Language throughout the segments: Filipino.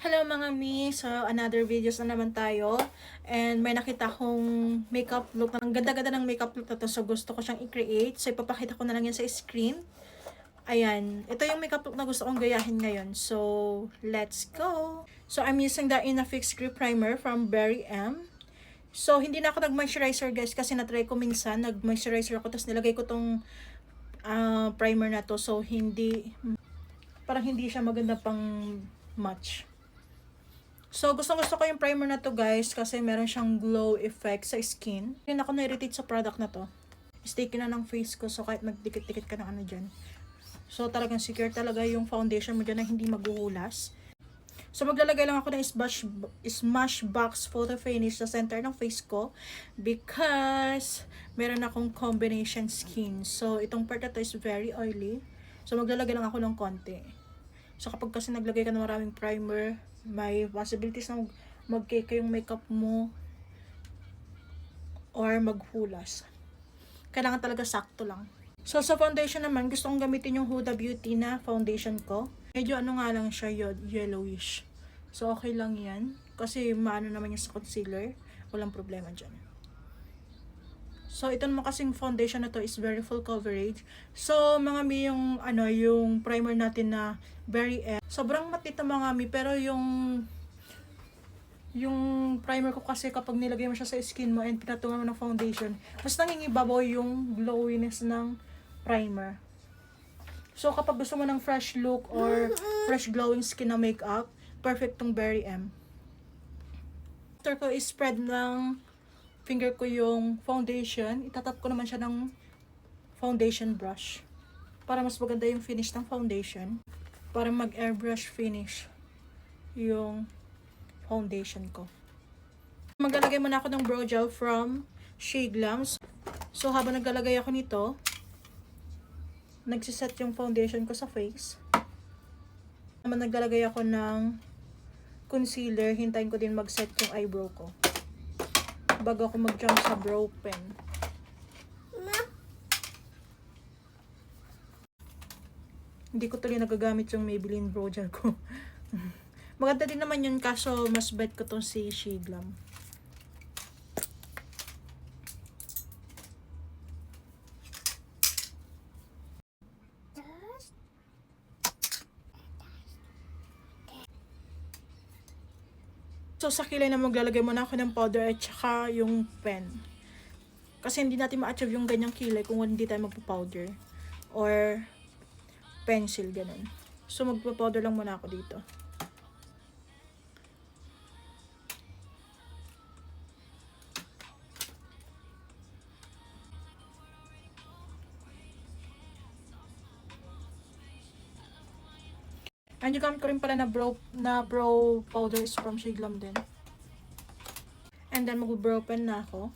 Hello mga mi! So, another videos na naman tayo. And may nakita akong makeup look. Ang ganda-ganda ng makeup look na to. So, gusto ko siyang i-create. So, ipapakita ko na lang yan sa screen. Ayan. Ito yung makeup look na gusto kong gayahin ngayon. So, let's go! So, I'm using the Inafix Grip Primer from Berry M. So, hindi na ako nag-moisturizer guys kasi na-try ko minsan. Nag-moisturizer ako tapos nilagay ko tong primer na to. So, parang hindi siya maganda pang match. So, gustong-gusto ko yung primer na to guys kasi meron siyang glow effect sa skin. Hindi ako na-irritate sa product na to. Sticky na ng face ko so kahit magdikit-dikit ka ng ano dyan. So, talagang secure talaga yung foundation mo dyan na hindi maghuhulas. So, maglalagay lang ako ng Smashbox Photo Finish sa center ng face ko because meron akong combination skin. So, itong part na to is very oily. So, maglalagay lang ako ng konti. So, kapag kasi naglagay ka ng maraming primer, may possibilities na mag-cake yung makeup mo or maghulas. Kailangan talaga sakto lang. So, sa foundation naman, gusto kong gamitin yung Huda Beauty na foundation ko. Medyo ano nga lang siya, yellowish. So, okay lang yan. Kasi maano naman yung sa concealer. Walang problema dyan. So, ito naman kasing foundation na to is very full coverage. So, mga mi, yung primer natin na Berry M. Sobrang matita mga mi, pero yung primer ko kasi kapag nilagay mo siya sa skin mo and pinatungan mo ng foundation, mas nangingibabaw yung glowiness ng primer. So, kapag gusto mo ng fresh look or fresh glowing skin na makeup, perfect tong Berry M. After ko i-spread ng finger ko yung foundation, itatap ko naman siya ng foundation brush para mas maganda yung finish ng foundation, para mag-airbrush finish yung foundation ko. Maglalagay muna ako ng brow gel from Shea Glam. So habang naglalagay ako nito, nagsiset yung foundation ko sa face. Habang naglalagay ako ng concealer, hintayin ko din mag-set yung eyebrow ko bago ako mag-jump sa brow pen. Hindi ko tuloy nagagamit yung Maybelline brow gel ko. Maganda din naman yun kaso mas bet ko tong si Shea Glam. So, sa kilay na maglalagay muna ako ng powder at saka yung pen. Kasi hindi natin ma-achieve yung ganyang kilay kung hindi tayo magpa-powder. Or pencil, ganun. So, magpa-powder lang muna ako dito. And yung gamit ko rin pala na brow powder is from Shea Glam din. And then mag-brow pen na ako.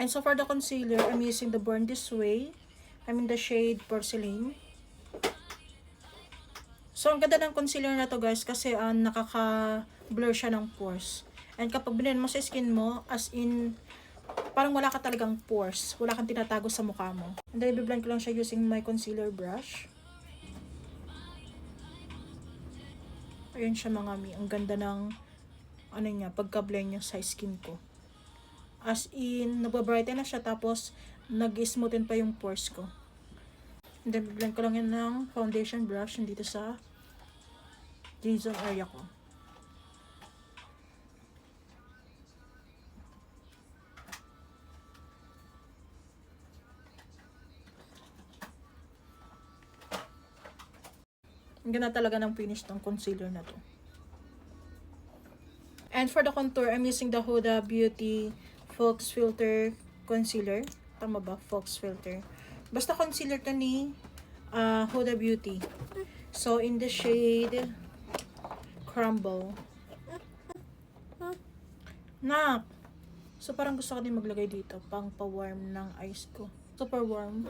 And so for the concealer, I'm using the Born This Way. I'm in the shade Porcelain. So, ang ganda ng concealer na to guys kasi nakaka-blur siya ng pores. And kapag binigyan mo sa skin mo, as in, parang wala ka talagang pores. Wala kang tinatago sa mukha mo. And then, i-blend ko lang siya using my concealer brush. Ayun siya mga mi. Ang ganda ng, pagka-blend niya sa skin ko. As in, nagbabrighten na siya tapos, nag-smoothen pa yung pores ko. And then, i-blend ko lang yan ng foundation brush dito sa J-zone area ko. Ang ganda talaga ng finish ng concealer na to. And for the contour, I'm using the Huda Beauty Fox Filter Concealer. Tama ba? Fox Filter. Basta concealer to ni Huda Beauty. So, in the shade Crumble. Nak! So, parang gusto ko din maglagay dito. Pang pa-warm ng eyes ko. Super warm.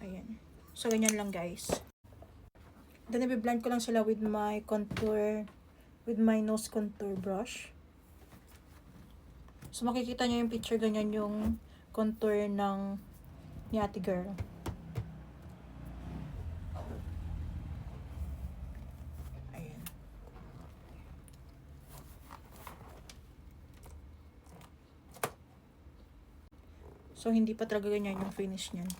Ayan. So, ganyan lang guys. Then, i-blend ko lang sila with my contour with my nose contour brush. So, makikita nyo yung picture, ganyan yung contour ng ni ate girl. Ayan. So, hindi pa talaga ganyan yung finish niyan.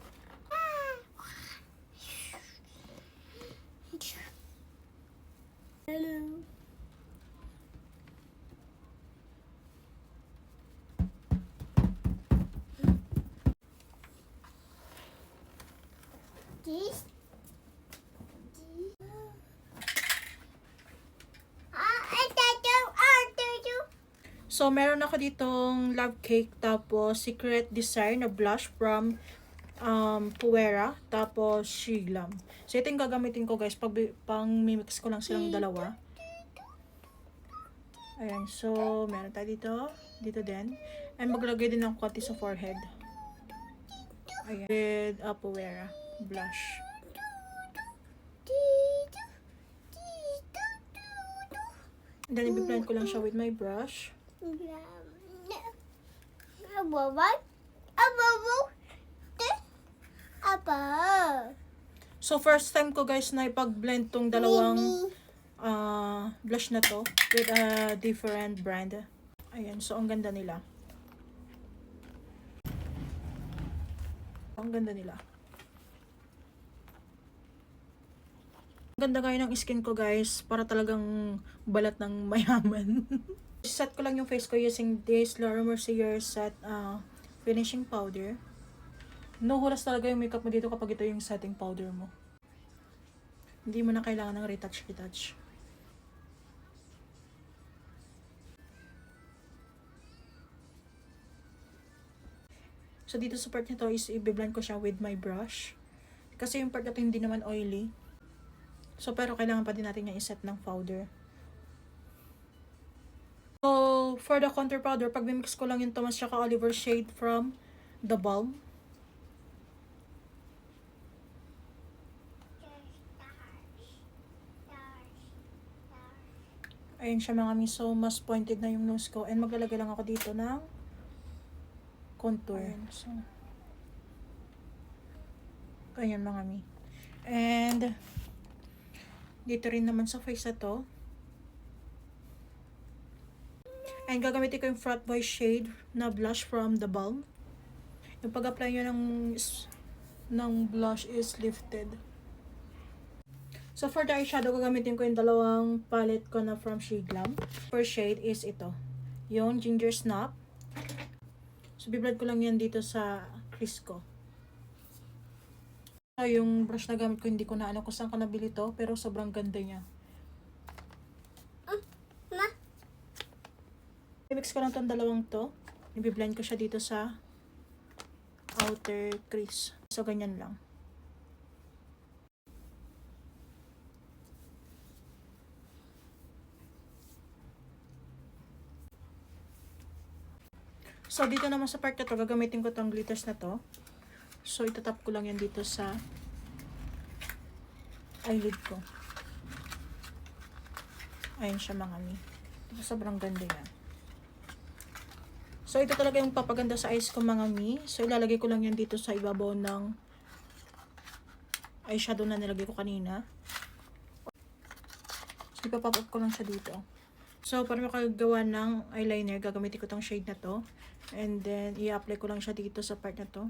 Hello. This. So, meron ako ditong love cake, tapos secret desire na blush from Puera, tapos Shiglam. So, ito yung gagamitin ko guys, pang mimix ko lang silang dalawa. Ayan, so, meron tayo dito din. And maglagay din ako konti sa forehead. Ayan, with Puera blush. And then, i-blend ko lang siya with my brush. So, first time ko guys na ipag-blend tong dalawang blush na to with a different brand. Ayan, so ang ganda nila. Ang ganda nila. Ang ganda kayo ng skin ko guys, para talagang balat ng mayaman. Set ko lang yung face ko using this Laura Mercier set finishing powder. No hulas talaga yung makeup mo dito kapag ito yung setting powder mo. Hindi mo na kailangan ng retouch. So, dito sa part nito is i-blend ko siya with my brush. Kasi yung part na to hindi naman oily. So, pero kailangan pa din natin niya i-set ng powder. So, for the contour powder, pag mix ko lang yung Thomas tsaka Oliver shade from The Balm. Ayun siya mga mi. So, mas pointed na yung nose ko. And maglalagay lang ako dito ng contour. Ayun, so, ganyan mga mi. And, dito rin naman sa face na to. And gagamitin ko yung Frat Boy shade na blush from The Balm. Yung pag-apply nyo ng blush is lifted. So, for the eyeshadow, gagamitin ko yung dalawang palette ko na from Shiglam. First shade is ito. Yung Ginger Snap. So, biblad ko lang yan dito sa crease ko. So, yung brush na gamit ko, hindi ko na kung saan ko nabili to, pero sobrang ganda niya. I-mix ko lang tong dalawang to. I-blend ko siya dito sa outer crease. So, ganyan lang. So, dito naman sa part na to, gagamitin ko tong glitters na to. So, itatap ko lang yan dito sa eyelid ko. Ayan siya mga mi. Sobrang ganda yan. So, ito talaga yung papaganda sa eyes ko mga mi. So, ilalagay ko lang yan dito sa ibabaw ng eyeshadow na nilagay ko kanina. So, ipapop up ko lang siya dito. So, para makagawa ng eyeliner, gagamitin ko tong shade na to. And then, i-apply ko lang siya dito sa part na to.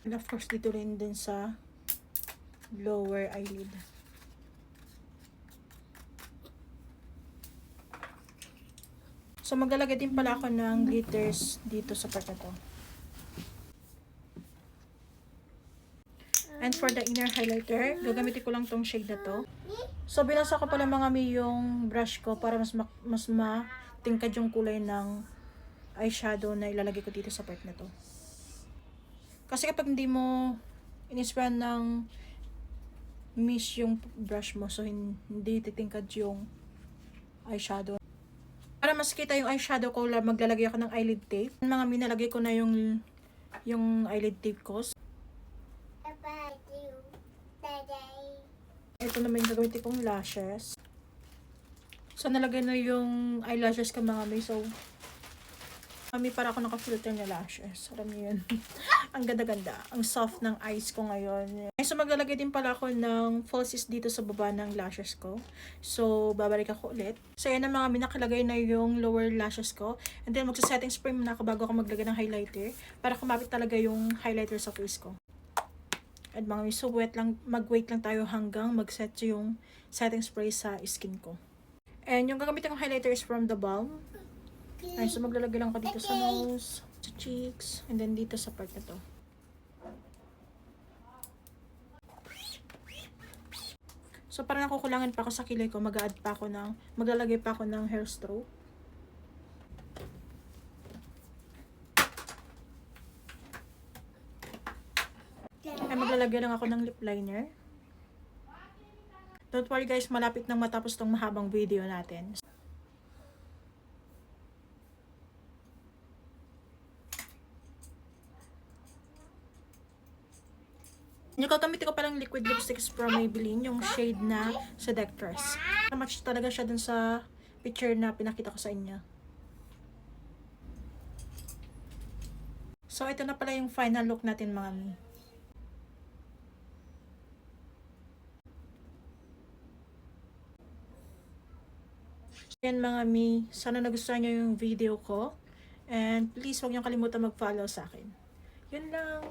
And of course, dito rin din sa lower eyelid. So, maglalagay din pala ako ng glitters dito sa part na to. And for the inner highlighter, gagamitin ko lang tong shade na to. So, binasa ko pala mga mi yung brush ko para mas matingkad yung kulay ng eyeshadow na ilalagay ko dito sa part na to. Kasi kapag hindi mo in-sprayan ng mist yung brush mo, so hindi titingkad yung eyeshadow. Para mas kita yung eyeshadow ko, maglalagay ako ng eyelid tape. Mga mi, nalagay ko na yung yung eyelid tape ko. Ito naman yung gagamitin kong lashes. So, nalagay na yung eyelashes ko mga may. So, mami, para ako naka-filter na lashes. Alam niyo yun. Ang ganda-ganda. Ang soft ng eyes ko ngayon. So, maglalagay din pala ako ng falsies dito sa baba ng lashes ko. So, babalik ako ulit. So, yan na mga may, nakalagay na yung lower lashes ko. And then, magsa-setting spray muna ako bago ako maglagay ng highlighter. Para kumapit talaga yung highlighter sa face ko. At mga may, so mag-wait lang tayo hanggang mag-set yung setting spray sa skin ko. And yung gagamitin kong highlighter is from The Balm. Ay, so maglalagay lang ako dito sa nose, sa cheeks, and then dito sa part na to. So para nakukulangan pa ako sa kilay ko, maglalagay pa ako ng hair stroke. Ay, maglalagay lang ako ng lip liner. Don't worry guys, malapit nang matapos tong mahabang video natin. Yung gagamitin ko palang liquid lipsticks from Maybelline, yung shade na Seductress. Match talaga siya dun sa picture na pinakita ko sa inyo. So, ito na pala yung final look natin mga mi. Yan mga mi, sana nagustuhan nyo yung video ko. And please, huwag nyo kalimutan mag-follow sa akin. Yun lang.